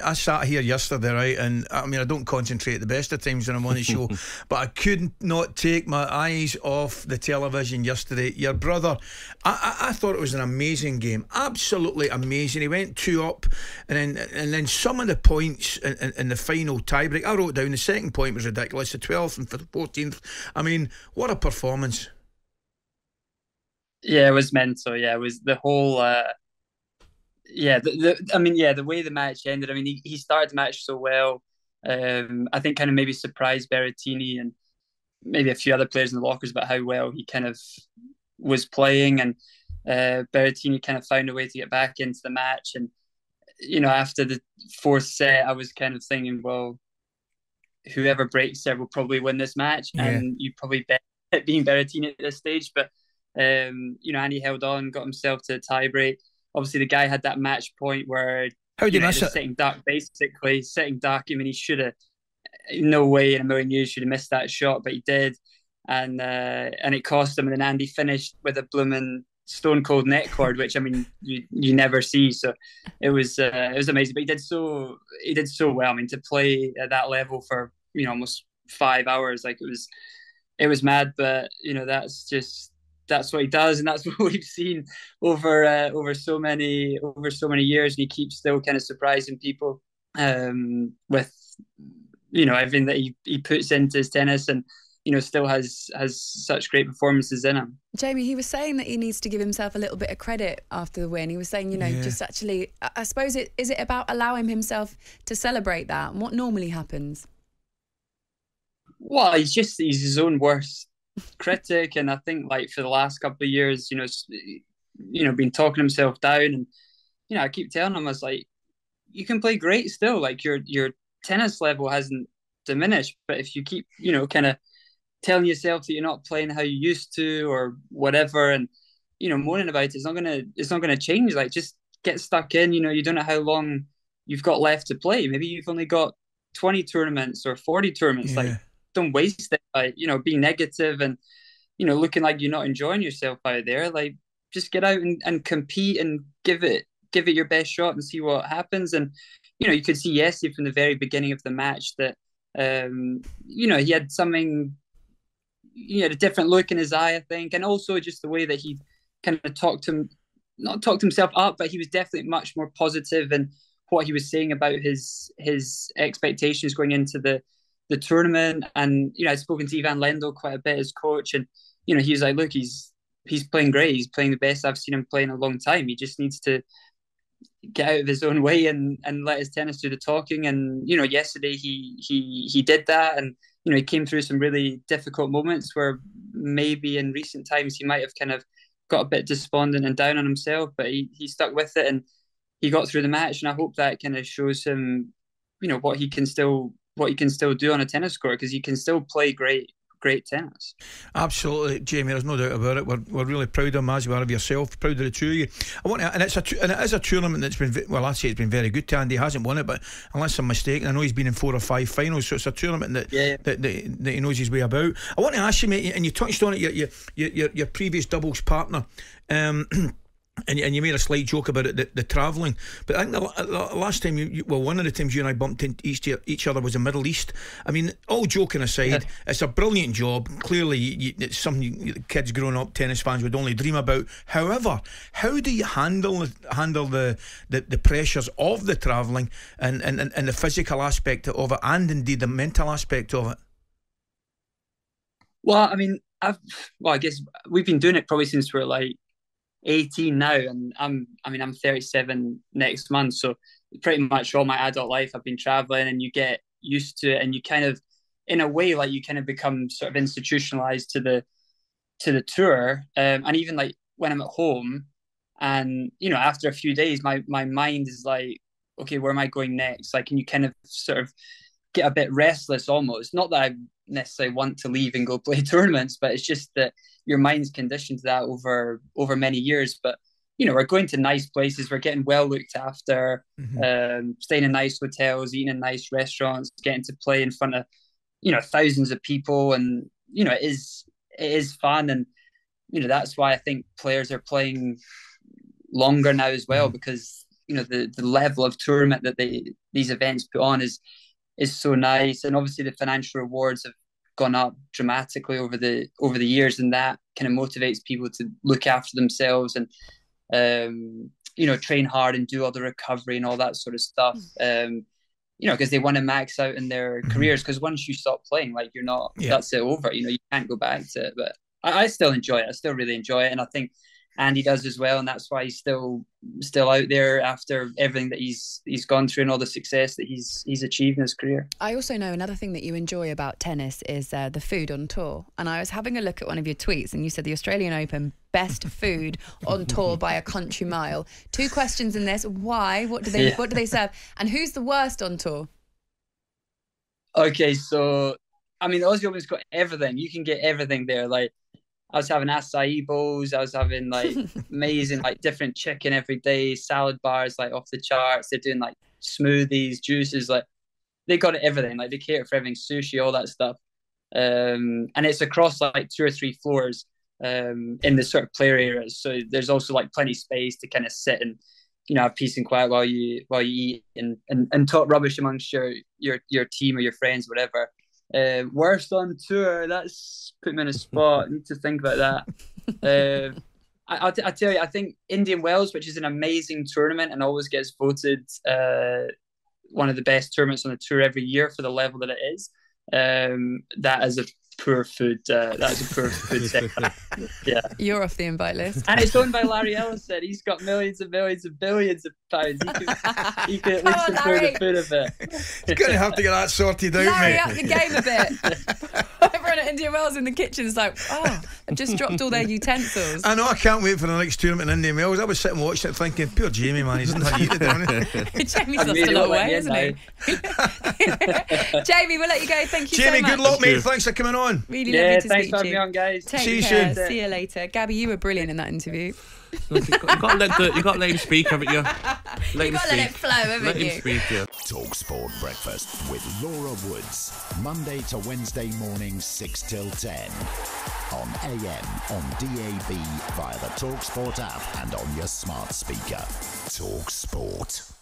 I sat here yesterday, right, and I mean I don't concentrate the best of times when I'm on the show, but I could not take my eyes off the television yesterday. Your brother, I thought it was an amazing game, absolutely amazing. He went 2-up, and then some of the points in the final tiebreak, I wrote down the second point was ridiculous, the 12th and 14th. I mean, what a performance. Yeah, it was mental. Yeah, it was the whole. The way the match ended. I mean, he started the match so well. I think kind of maybe surprised Berrettini and maybe a few other players in the lockers about how well he kind of was playing, and Berrettini kind of found a way to get back into the match. And after the fourth set, I was kind of thinking, well, whoever breaks there will probably win this match, and you probably bet it being Berrettini at this stage. But Andy held on, got himself to a tie break. Obviously, the guy had that match point where how did he miss it? Sitting duck. I mean, he should have. No way in a million years should have missed that shot, but he did, and it cost him. And then Andy finished with a blooming stone cold net cord, which I mean you never see. So it was amazing. But he did so well. I mean, to play at that level for almost 5 hours, like it was mad. But that's what he does, and that's what we've seen over so many years. And he keeps still kind of surprising people with everything that he puts into his tennis, and still has such great performances in him. Jamie, he was saying that he needs to give himself a little bit of credit after the win. He was saying, just actually, I suppose is it about allowing himself to celebrate that, and what normally happens? Well, he's his own worst critic, and I think like for the last couple of years, been talking himself down, and I keep telling him, I was like, you can play great still, like your tennis level hasn't diminished, but if you keep kind of telling yourself that you're not playing how you used to or whatever, and moaning about it, it's not gonna change. Like, just get stuck in. You don't know how long you've got left to play. Maybe you've only got 20 tournaments or 40 tournaments. Like, don't waste it by being negative and looking like you're not enjoying yourself out there. Like, just get out and compete and give it your best shot and see what happens. And you could see yesterday from the very beginning of the match that he had something, he had a different look in his eye, I think, and also just the way that he kind of not talked himself up, but he was definitely much more positive in what he was saying about his expectations going into the tournament. And I'd spoken to Ivan Lendl quite a bit as coach, and he was like, look, he's playing great. He's playing the best I've seen him play in a long time. He just needs to get out of his own way and let his tennis do the talking. And yesterday he did that, and he came through some really difficult moments where maybe in recent times he might have kind of got a bit despondent and down on himself, but he stuck with it and he got through the match. And I hope that kind of shows him what he can still do on a tennis court, because he can still play great tennis. Absolutely, Jamie, there's no doubt about it. We're really proud of him, as you are of yourself, proud of the two of you. And it is a tournament that's been, well, I'd say it's been very good to Andy. He hasn't won it, but unless I'm mistaken, I know he's been in 4 or 5 finals, so it's a tournament that he knows his way about. I want to ask you, mate, and you touched on it, your previous doubles partner, and you made a slight joke about it, the travelling. But I think the last time one of the times you and I bumped into each other was in the Middle East. I mean, all joking aside, it's a brilliant job. Clearly, it's something kids growing up, tennis fans, would only dream about. However, how do you handle the pressures of the travelling and the physical aspect of it, and indeed the mental aspect of it? Well, I mean, I guess we've been doing it probably since we're like 18 now, and I'm 37 next month, so pretty much all my adult life I've been traveling, and you get used to it, and you kind of, in a way, like, you kind of become sort of institutionalized to the tour, and even like when I'm at home, and after a few days my mind is like, okay, where am I going next? Like, and you kind of sort of get a bit restless almost. Not that I necessarily want to leave and go play tournaments, but it's just that your mind's conditioned to that over many years. But we're going to nice places, we're getting well looked after, staying in nice hotels, eating in nice restaurants, getting to play in front of thousands of people, and it is fun. And that's why I think players are playing longer now as well, because the level of tournament that these events put on is so nice, and obviously the financial rewards have gone up dramatically over the years, and that kind of motivates people to look after themselves and train hard and do all the recovery and all that sort of stuff. Because they want to max out in their careers. Because once you stop playing, like you're not, that's it over. You can't go back to it. But I still enjoy it. I still really enjoy it, and I think Andy does as well, and that's why he's still out there after everything that he's gone through and all the success that he's achieved in his career. I also know another thing that you enjoy about tennis is the food on tour. And I was having a look at one of your tweets, and you said the Australian Open, best food on tour by a country mile. 2 questions in this: why? What do they serve? And who's the worst on tour? Okay, so I mean, the Aussie Open's got everything. You can get everything there. Like, I was having acai bowls. I was having like amazing, like different chicken every day, salad bars like off the charts. They're doing like smoothies, juices. Like, they got everything. Like, they cater for everything, sushi, all that stuff. And it's across like 2 or 3 floors in the sort of player areas. So there's also like plenty of space to kind of sit and have peace and quiet while you eat and talk rubbish amongst your team or your friends, whatever. Worst on tour, that's put me in a spot. I need to think about that. I tell you, I think Indian Wells, which is an amazing tournament and always gets voted one of the best tournaments on the tour every year for the level that it is. That is a poor food. That's a poor food sector. Yeah, you're off the invite list. And it's owned by Larry Ellison. He's got millions and millions and billions of pounds. He could at least afford the food of it. You're going to have to get that sorted out, Larry, mate. up the game a bit. Everyone at Indian Wells in the kitchen is like, I've just dropped all their utensils. I know, I can't wait for the next tournament in Indian Wells. I was sitting watching it thinking, poor Jamie, man, he's not eating it. Jamie's lost a lot of weight, hasn't he? Jamie, we'll let you go. Thank you Jamie, so much. good luck, mate. Thanks for coming on. Really lovely to speak to you. Thanks for having me on, guys. See you soon. See you later. Gabby, you were brilliant in that interview. You've got to let him speak, haven't you? You've got to let it flow, haven't Let you? him speak, yeah. talkSPORT Breakfast with Laura Woods. Monday to Wednesday mornings 6 till 10. On AM, on DAB, via the talkSPORT app and on your smart speaker. talkSPORT.